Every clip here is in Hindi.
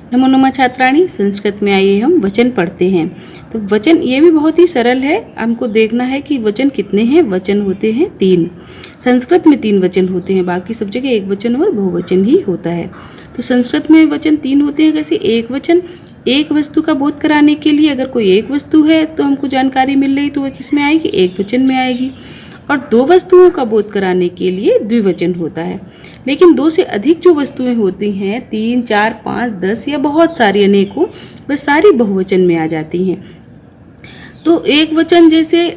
नमो नमः छात्राणी, संस्कृत में आइए हम वचन पढ़ते हैं। तो वचन ये भी बहुत ही सरल है, हमको देखना है कि वचन कितने हैं। वचन होते हैं 3। संस्कृत में 3 वचन होते हैं, बाकी सब जगह एक वचन और बहुवचन ही होता है। तो संस्कृत में वचन 3 होते हैं। जैसे एक वचन, एक वस्तु का बोध कराने के लिए अगर कोई एक वस्तु है तो हमको जानकारी मिल रही तो वह किस में आएगी? एक वचन में आएगी। और 2 वस्तुओं का बोध कराने के लिए द्विवचन होता है। लेकिन 2 से अधिक जो वस्तुएं होती हैं, 3, 4, 5, 10 या बहुत सारी अनेकों, वह सारी बहुवचन में आ जाती हैं। तो एक वचन जैसे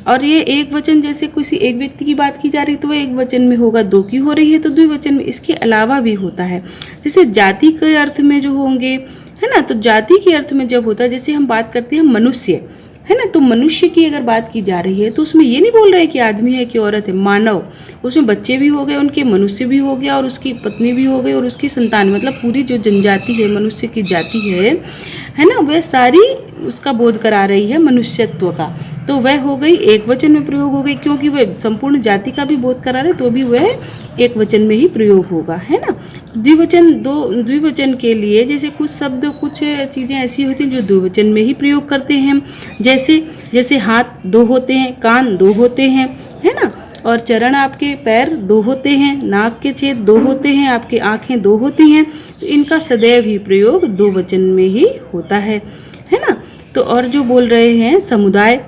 और ये एक वचन जैसे किसी एक व्यक्ति की बात की जा रही तो वह एक वचन में होगा, 2 की हो रही है तो द्विवचन में। इसके अलावा भी होता है, जैसे जाति के अर्थ में जो होंगे, है ना, तो जाति के अर्थ में जब होता है, जैसे हम बात करते हैं मनुष्य, है ना, तो मनुष्य की अगर बात की जा रही है तो उसमें ये नहीं बोल रहे कि आदमी है कि औरत है, मानव। उसमें बच्चे भी हो गए, उनके मनुष्य भी हो गया, और उसकी पत्नी भी हो गई, और उसकी संतान, मतलब पूरी जो जनजाति है, मनुष्य की जाति है ना, वह सारी उसका बोध करा रही है मनुष्यत्व का। तो वह हो गई एक वचन में प्रयोग हो गई, क्योंकि वह संपूर्ण जाति का भी बोध करा रहे तो भी वह एक वचन में ही प्रयोग होगा, है ना। द्विवचन के लिए जैसे कुछ शब्द, कुछ चीज़ें ऐसी होती हैं जो द्विवचन में ही प्रयोग करते हैं हम। जैसे हाथ 2 होते हैं, कान 2 होते हैं, है ना, और चरण आपके पैर 2 होते हैं, नाक के छेद 2 होते हैं, आपकी आँखें 2 होती हैं। तो इनका सदैव ही प्रयोग 2 वचन में ही होता है ना। तो और जो बोल रहे हैं समुदाय,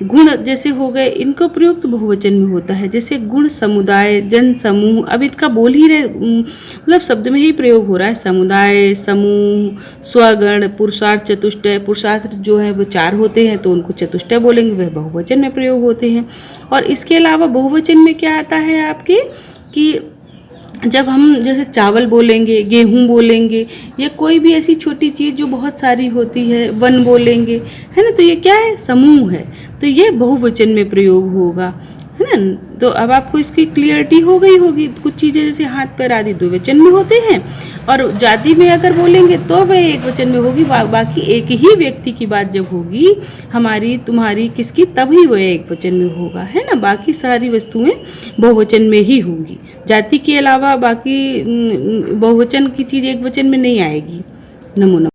गुण जैसे हो गए, इनका प्रयोग तो बहुवचन में होता है। जैसे गुण, समुदाय, जन समूह, अब इसका बोल ही रहे, मतलब शब्द में ही प्रयोग हो रहा है। समुदाय, समूह, स्वगण, पुरुषार्थ, चतुष्टय। पुरुषार्थ जो है वो 4 होते हैं तो उनको चतुष्टय बोलेंगे, वह बहुवचन में प्रयोग होते हैं। और इसके अलावा बहुवचन में क्या आता है आपके, कि जब हम जैसे चावल बोलेंगे, गेहूं बोलेंगे, या कोई भी ऐसी छोटी चीज़ जो बहुत सारी होती है, वन बोलेंगे, है ना, तो ये क्या है? समूह है, तो ये बहुवचन में प्रयोग होगा, है ना। तो अब आपको इसकी क्लियरिटी हो गई होगी। कुछ चीज़ें जैसे हाथ पैर आदि द्विवचन में होते हैं, और जाति में अगर बोलेंगे तो वह एक वचन में होगी। बाकी एक ही व्यक्ति की बात जब होगी, हमारी, तुम्हारी, किसकी, तभी वह एक वचन में होगा, है ना। बाकी सारी वस्तुएं बहुवचन में ही होंगी। जाति के अलावा बाकी बहुवचन की चीज़ एक वचन में नहीं आएगी। नमो नमः।